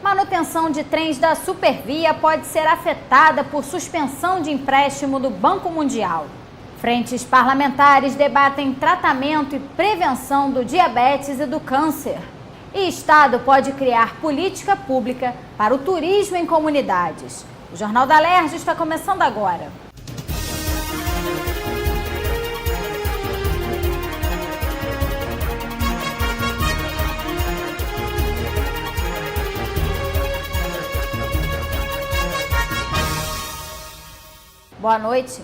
Manutenção de trens da Supervia pode ser afetada por suspensão de empréstimo do Banco Mundial. Frentes parlamentares debatem tratamento e prevenção do diabetes e do câncer. E Estado pode criar política pública para o turismo em comunidades. O Jornal da Alerj está começando agora. Boa noite.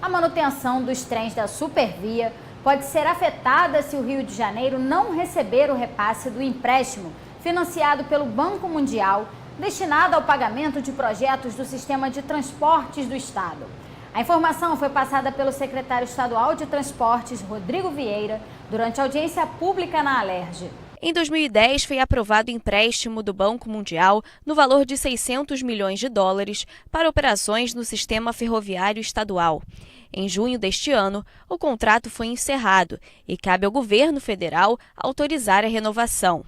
A manutenção dos trens da Supervia pode ser afetada se o Rio de Janeiro não receber o repasse do empréstimo financiado pelo Banco Mundial, destinado ao pagamento de projetos do sistema de transportes do Estado. A informação foi passada pelo secretário estadual de Transportes, Rodrigo Vieira, durante a audiência pública na Alerj. Em 2010, foi aprovado o empréstimo do Banco Mundial no valor de $600 milhões para operações no sistema ferroviário estadual. Em junho deste ano, o contrato foi encerrado e cabe ao governo federal autorizar a renovação.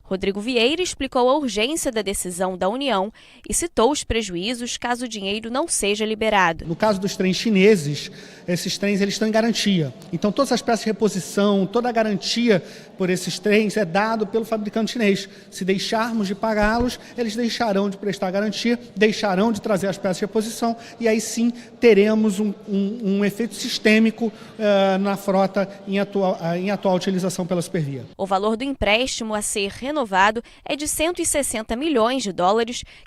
Rodrigo Vieira explicou a urgência da decisão da União e citou os prejuízos caso o dinheiro não seja liberado. No caso dos trens chineses, esses trens eles estão em garantia. Então todas as peças de reposição, toda a garantia por esses trens é dado pelo fabricante chinês. Se deixarmos de pagá-los, eles deixarão de prestar garantia, deixarão de trazer as peças de reposição e aí sim teremos um efeito sistêmico na frota em atual utilização pela Supervia. O valor do empréstimo a ser renovado é de $160 milhões,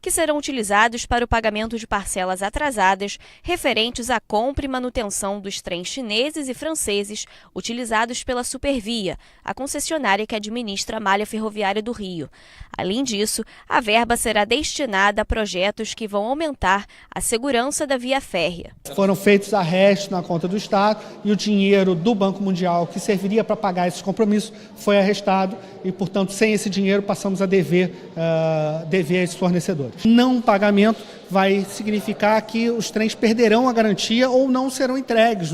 que serão utilizados para o pagamento de parcelas atrasadas referentes à compra e manutenção dos trens chineses e franceses utilizados pela Supervia, a concessionária que administra a malha ferroviária do Rio. Além disso, a verba será destinada a projetos que vão aumentar a segurança da via férrea. Foram feitos arrestos na conta do Estado e o dinheiro do Banco Mundial, que serviria para pagar esses compromissos, foi arrestado e, portanto, sem esse dinheiro passamos a dever a esses fornecedores. Não pagamento vai significar que os trens perderão a garantia ou não serão entregues,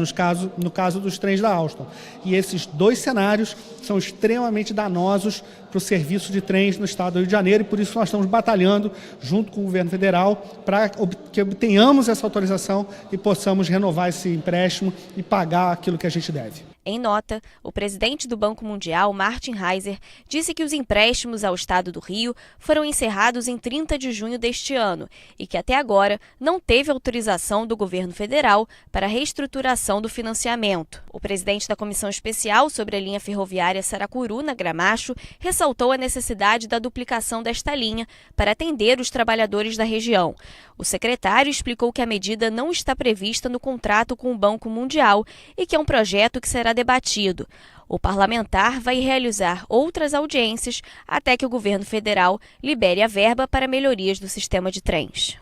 no caso dos trens da Alstom. E esses dois cenários são extremamente danosos para o serviço de trens no estado do Rio de Janeiro e por isso nós estamos batalhando junto com o governo federal para que obtenhamos essa autorização e possamos renovar esse empréstimo e pagar aquilo que a gente deve. Em nota, o presidente do Banco Mundial, Martin Heiser, disse que os empréstimos ao Estado do Rio foram encerrados em 30 de junho deste ano e que até agora não teve autorização do governo federal para a reestruturação do financiamento. O presidente da Comissão Especial sobre a linha ferroviária Saracuru-Gramacho ressaltou a necessidade da duplicação desta linha para atender os trabalhadores da região. O secretário explicou que a medida não está prevista no contrato com o Banco Mundial e que é um projeto que será debatido. O parlamentar vai realizar outras audiências até que o governo federal libere a verba para melhorias do sistema de trens.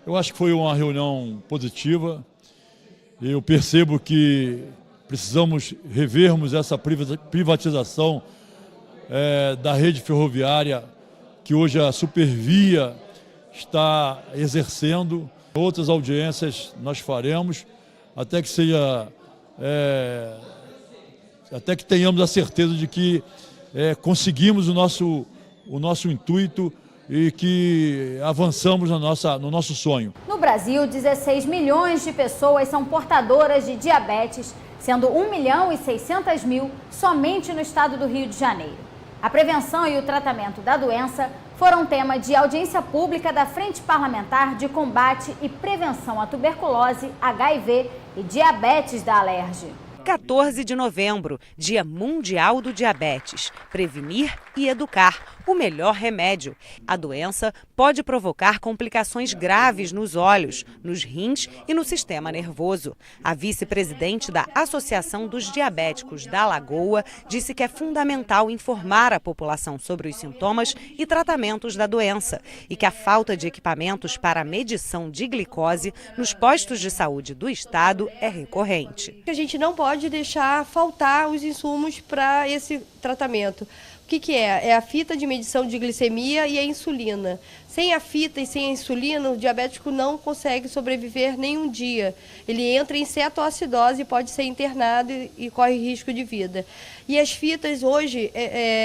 Eu acho que foi uma reunião positiva. Eu percebo que precisamos revermos essa privatização da rede ferroviária que hoje a Supervia está exercendo. Outras audiências nós faremos até que tenhamos a certeza de que conseguimos o nosso intuito e que avançamos no nosso sonho. No Brasil, 16 milhões de pessoas são portadoras de diabetes, sendo 1.600.000 somente no estado do Rio de Janeiro. A prevenção e o tratamento da doença foram tema de audiência pública da Frente Parlamentar de Combate e Prevenção à Tuberculose, HIV e Diabetes da Alerj. 14 de novembro, Dia Mundial do Diabetes. Prevenir e educar, o melhor remédio. A doença pode provocar complicações graves nos olhos, nos rins e no sistema nervoso. A vice-presidente da Associação dos Diabéticos da Lagoa disse que é fundamental informar a população sobre os sintomas e tratamentos da doença e que a falta de equipamentos para a medição de glicose nos postos de saúde do estado é recorrente. A gente não pode deixar faltar os insumos para esse tratamento. que é? É a fita de medição de glicemia e a insulina. Sem a fita e sem a insulina, o diabético não consegue sobreviver nem um dia. Ele entra em cetoacidose e pode ser internado e corre risco de vida. E as fitas hoje,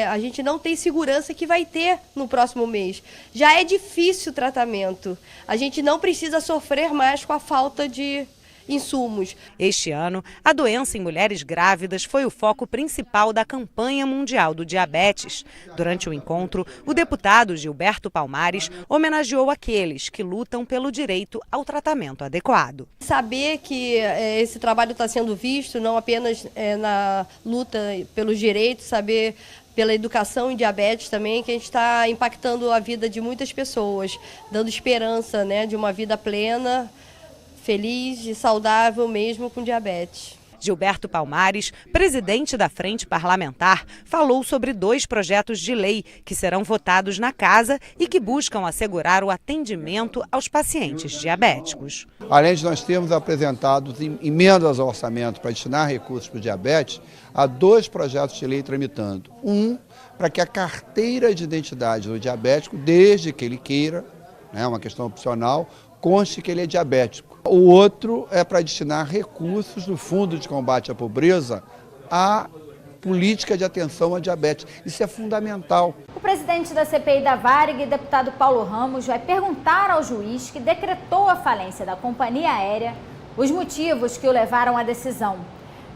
a gente não tem segurança que vai ter no próximo mês. Já é difícil o tratamento. A gente não precisa sofrer mais com a falta de insumos. Este ano, a doença em mulheres grávidas foi o foco principal da campanha mundial do diabetes. Durante o encontro, o deputado Gilberto Palmares homenageou aqueles que lutam pelo direito ao tratamento adequado. Saber que esse trabalho está sendo visto não apenas na luta pelos direitos, saber pela educação em diabetes também, que a gente está impactando a vida de muitas pessoas, dando esperança, né, de uma vida plena, feliz e saudável mesmo com diabetes. Gilberto Palmares, presidente da Frente Parlamentar, falou sobre 2 projetos de lei que serão votados na casa e que buscam assegurar o atendimento aos pacientes diabéticos. Além de nós termos apresentado emendas ao orçamento para destinar recursos para o diabetes, há 2 projetos de lei tramitando. Um, para que a carteira de identidade do diabético, desde que ele queira, é uma questão opcional, conste que ele é diabético. O outro é para destinar recursos do Fundo de Combate à Pobreza à política de atenção à diabetes. Isso é fundamental. O presidente da CPI da Varig, deputado Paulo Ramos, vai perguntar ao juiz que decretou a falência da companhia aérea os motivos que o levaram à decisão.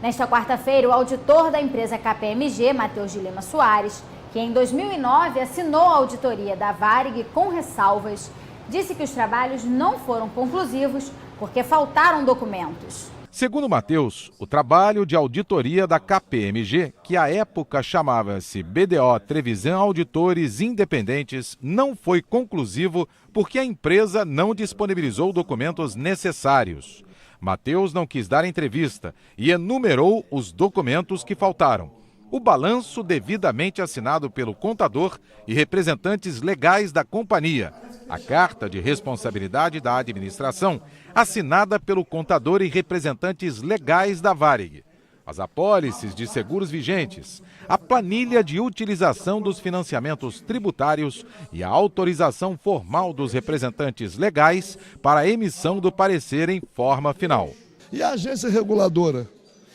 Nesta quarta-feira, o auditor da empresa KPMG, Matheus de Lima Soares, que em 2009 assinou a auditoria da Varig com ressalvas, disse que os trabalhos não foram conclusivos porque faltaram documentos. Segundo Matheus, o trabalho de auditoria da KPMG, que à época chamava-se BDO Trevisan Auditores Independentes, não foi conclusivo porque a empresa não disponibilizou documentos necessários. Matheus não quis dar entrevista e enumerou os documentos que faltaram. O balanço devidamente assinado pelo contador e representantes legais da companhia. A carta de responsabilidade da administração, assinada pelo contador e representantes legais da Varig. As apólices de seguros vigentes, a planilha de utilização dos financiamentos tributários e a autorização formal dos representantes legais para a emissão do parecer em forma final. E a agência reguladora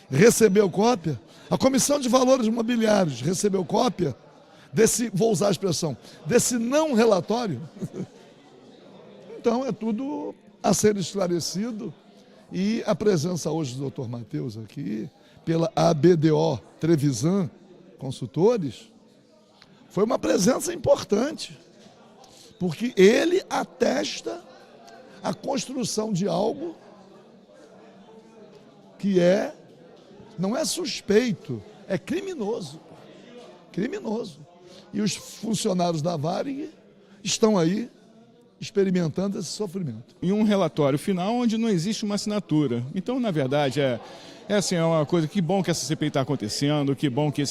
recebeu cópia? A Comissão de Valores Imobiliários recebeu cópia desse, vou usar a expressão, desse não relatório? Então é tudo a ser esclarecido e a presença hoje do Dr. Matheus aqui, pela ABDO Trevisan Consultores, foi uma presença importante, porque ele atesta a construção de algo que não é suspeito, é criminoso. Criminoso. E os funcionários da Varig estão aí experimentando esse sofrimento. E um relatório final onde não existe uma assinatura. Então, na verdade, é uma coisa, que bom que essa CPI está acontecendo, que bom que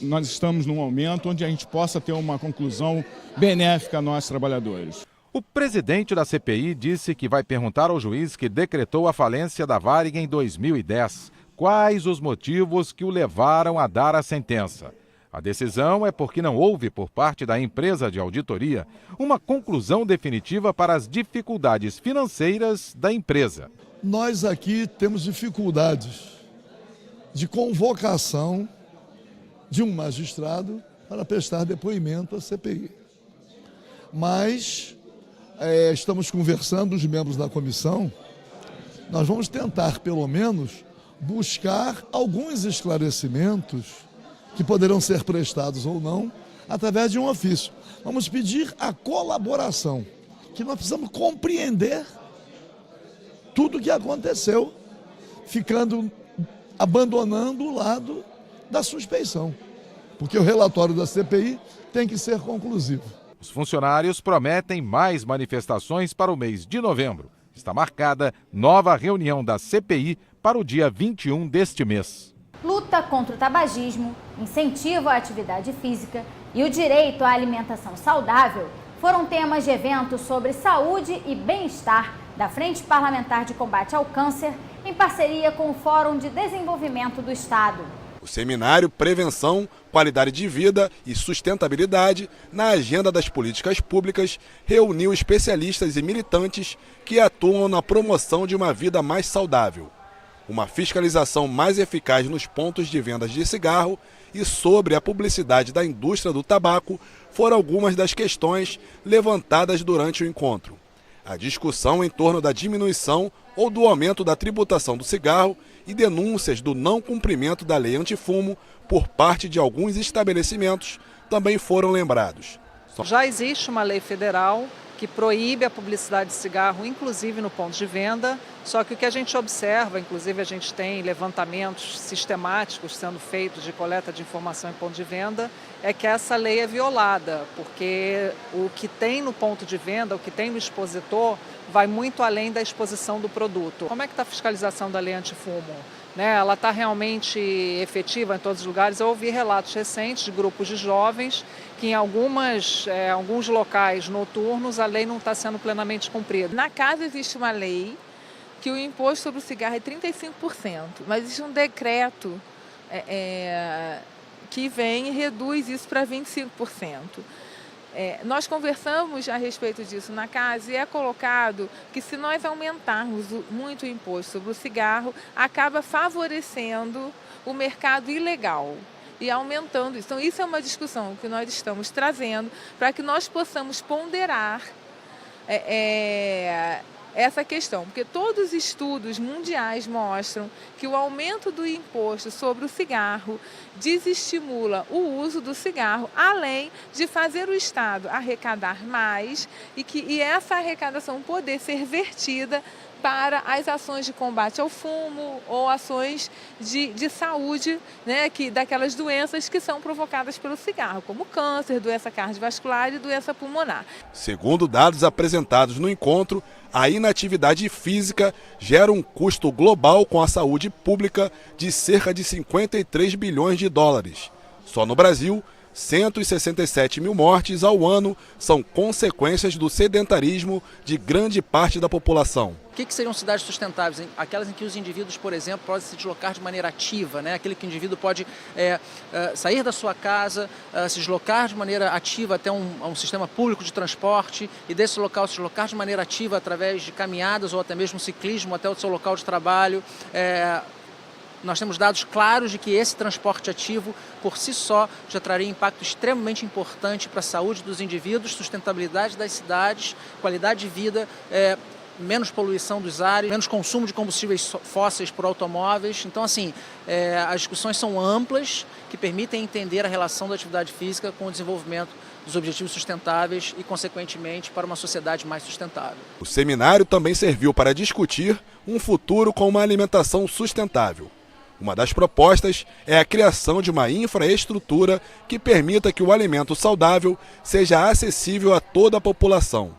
nós estamos num momento onde a gente possa ter uma conclusão benéfica a nós, trabalhadores. O presidente da CPI disse que vai perguntar ao juiz que decretou a falência da Varig em 2010 quais os motivos que o levaram a dar a sentença. A decisão é porque não houve, por parte da empresa de auditoria, uma conclusão definitiva para as dificuldades financeiras da empresa. Nós aqui temos dificuldades de convocação de um magistrado para prestar depoimento à CPI. Mas estamos conversando, os membros da comissão, nós vamos tentar, pelo menos, buscar alguns esclarecimentos que poderão ser prestados ou não, através de um ofício. Vamos pedir a colaboração, que nós precisamos compreender tudo o que aconteceu, abandonando o lado da suspeição, porque o relatório da CPI tem que ser conclusivo. Os funcionários prometem mais manifestações para o mês de novembro. Está marcada nova reunião da CPI para o dia 21 deste mês. Luta contra o tabagismo, incentivo à atividade física e o direito à alimentação saudável foram temas de eventos sobre saúde e bem-estar da Frente Parlamentar de Combate ao Câncer, em parceria com o Fórum de Desenvolvimento do Estado. O seminário Prevenção, Qualidade de Vida e Sustentabilidade na Agenda das Políticas Públicas reuniu especialistas e militantes que atuam na promoção de uma vida mais saudável, uma fiscalização mais eficaz nos pontos de vendas de cigarro e sobre a publicidade da indústria do tabaco foram algumas das questões levantadas durante o encontro. A discussão em torno da diminuição ou do aumento da tributação do cigarro e denúncias do não cumprimento da lei antifumo por parte de alguns estabelecimentos também foram lembrados. Já existe uma lei federal que proíbe a publicidade de cigarro, inclusive no ponto de venda, só que o que a gente observa, inclusive a gente tem levantamentos sistemáticos sendo feitos de coleta de informação em ponto de venda, é que essa lei é violada, porque o que tem no ponto de venda, o que tem no expositor, vai muito além da exposição do produto. Como é que está a fiscalização da lei antifumo? Ela está realmente efetiva em todos os lugares? Eu ouvi relatos recentes de grupos de jovens que em alguns locais noturnos a lei não está sendo plenamente cumprida. Na casa existe uma lei que o imposto sobre o cigarro é 35%, mas existe um decreto que vem e reduz isso para 25%. Nós conversamos a respeito disso na casa e é colocado que se nós aumentarmos muito o imposto sobre o cigarro, acaba favorecendo o mercado ilegal e aumentando isso. Então, isso é uma discussão que nós estamos trazendo para que nós possamos ponderar essa questão, porque todos os estudos mundiais mostram que o aumento do imposto sobre o cigarro desestimula o uso do cigarro, além de fazer o Estado arrecadar mais e essa arrecadação poder ser vertida para as ações de combate ao fumo ou ações de saúde, daquelas doenças que são provocadas pelo cigarro, como câncer, doença cardiovascular e doença pulmonar. Segundo dados apresentados no encontro, a inatividade física gera um custo global com a saúde pública de cerca de 53 bilhões de dólares. Só no Brasil, 167 mil mortes ao ano são consequências do sedentarismo de grande parte da população. O que seriam cidades sustentáveis? Aquelas em que os indivíduos, por exemplo, podem se deslocar de maneira ativa, aquele que o indivíduo pode sair da sua casa, se deslocar de maneira ativa até um sistema público de transporte e desse local se deslocar de maneira ativa através de caminhadas ou até mesmo ciclismo até o seu local de trabalho. Nós temos dados claros de que esse transporte ativo, por si só, já traria impacto extremamente importante para a saúde dos indivíduos, sustentabilidade das cidades, qualidade de vida, menos poluição dos ares, menos consumo de combustíveis fósseis por automóveis. Então, assim, as discussões são amplas, que permitem entender a relação da atividade física com o desenvolvimento dos objetivos sustentáveis e, consequentemente, para uma sociedade mais sustentável. O seminário também serviu para discutir um futuro com uma alimentação sustentável. Uma das propostas é a criação de uma infraestrutura que permita que o alimento saudável seja acessível a toda a população.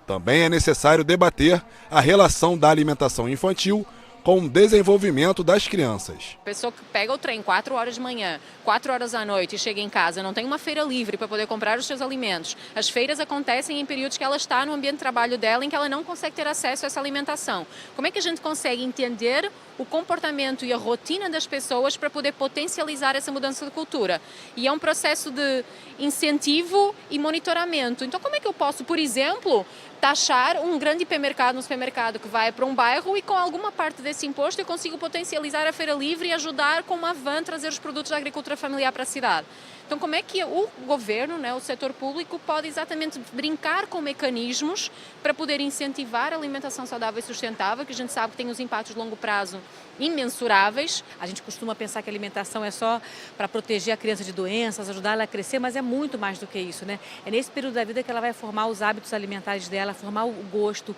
Também é necessário debater a relação da alimentação infantil com o desenvolvimento das crianças. A pessoa que pega o trem 4 horas de manhã, 4 horas à noite e chega em casa, não tem uma feira livre para poder comprar os seus alimentos. As feiras acontecem em períodos que ela está no ambiente de trabalho dela em que ela não consegue ter acesso a essa alimentação. Como é que a gente consegue entender o comportamento e a rotina das pessoas para poder potencializar essa mudança de cultura? E é um processo de incentivo e monitoramento. Então, como é que eu posso, por exemplo, taxar um grande hipermercado, um supermercado que vai para um bairro e com alguma parte desse imposto eu consigo potencializar a feira livre e ajudar com uma van trazer os produtos da agricultura familiar para a cidade? Então, como é que o governo, o setor público, pode exatamente brincar com mecanismos para poder incentivar a alimentação saudável e sustentável, que a gente sabe que tem os impactos de longo prazo imensuráveis. A gente costuma pensar que a alimentação é só para proteger a criança de doenças, ajudar ela a crescer, mas é muito mais do que isso, É nesse período da vida que ela vai formar os hábitos alimentares dela, formar o gosto,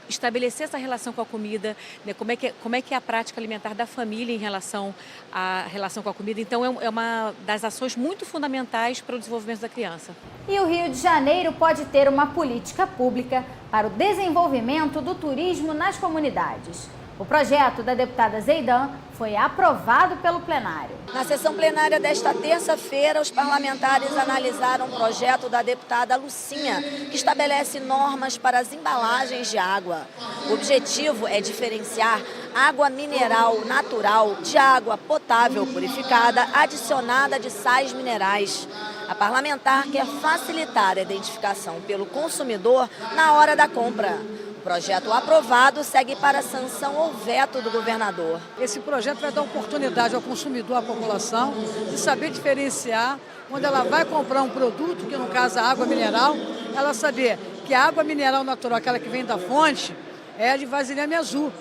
estabelecer essa relação com a comida, como é que é a prática alimentar da família em relação à relação com a comida. Então, é uma das ações muito fundamentais para o desenvolvimento da criança. E o Rio de Janeiro pode ter uma política pública para o desenvolvimento do turismo nas comunidades. O projeto da deputada Zeidan foi aprovado pelo plenário. Na sessão plenária desta terça-feira, os parlamentares analisaram o projeto da deputada Lucinha, que estabelece normas para as embalagens de água. O objetivo é diferenciar água mineral natural de água potável purificada adicionada de sais minerais. A parlamentar quer facilitar a identificação pelo consumidor na hora da compra. O projeto aprovado segue para a sanção ou veto do governador. Esse projeto vai dar oportunidade ao consumidor, à população, de saber diferenciar quando ela vai comprar um produto, que no caso a água mineral, ela saber que a água mineral natural, aquela que vem da fonte, é de vasilhame azul.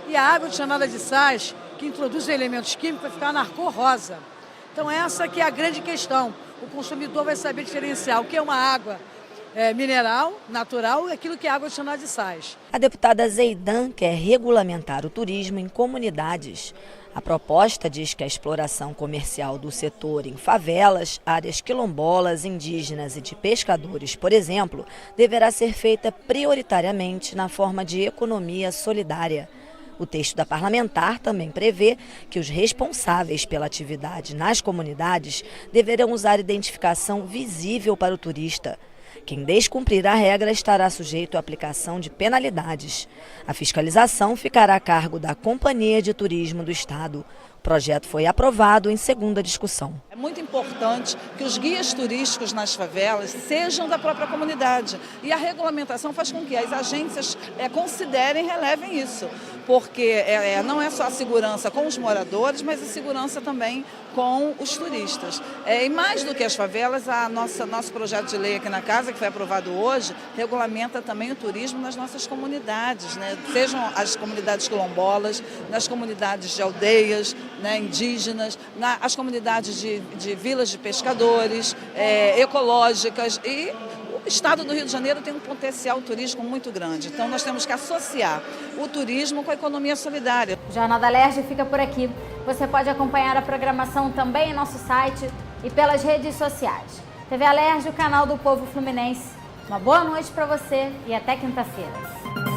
E a água adicionada de sais, que introduz elementos químicos, vai ficar na cor rosa. Então essa que é a grande questão. O consumidor vai saber diferenciar o que é uma água mineral, natural, e aquilo que é água adicionada de sais. A deputada Zeidan quer regulamentar o turismo em comunidades. A proposta diz que a exploração comercial do setor em favelas, áreas quilombolas, indígenas e de pescadores, por exemplo, deverá ser feita prioritariamente na forma de economia solidária. O texto da parlamentar também prevê que os responsáveis pela atividade nas comunidades deverão usar identificação visível para o turista. Quem descumprir a regra estará sujeito à aplicação de penalidades. A fiscalização ficará a cargo da Companhia de Turismo do Estado. O projeto foi aprovado em segunda discussão. É muito importante que os guias turísticos nas favelas sejam da própria comunidade. E a regulamentação faz com que as agências considerem e relevem isso. Porque não é só a segurança com os moradores, mas a segurança também com os turistas. E mais do que as favelas, nosso projeto de lei aqui na casa, que foi aprovado hoje, regulamenta também o turismo nas nossas comunidades, né? Sejam as comunidades quilombolas, nas comunidades de aldeias, né, indígenas, as comunidades de vilas de pescadores, ecológicas, e o estado do Rio de Janeiro tem um potencial turístico muito grande. Então nós temos que associar o turismo com a economia solidária. O Jornal da Alerj fica por aqui. Você pode acompanhar a programação também em nosso site e pelas redes sociais. TV Alerj, o canal do povo fluminense. Uma boa noite para você e até quinta-feira.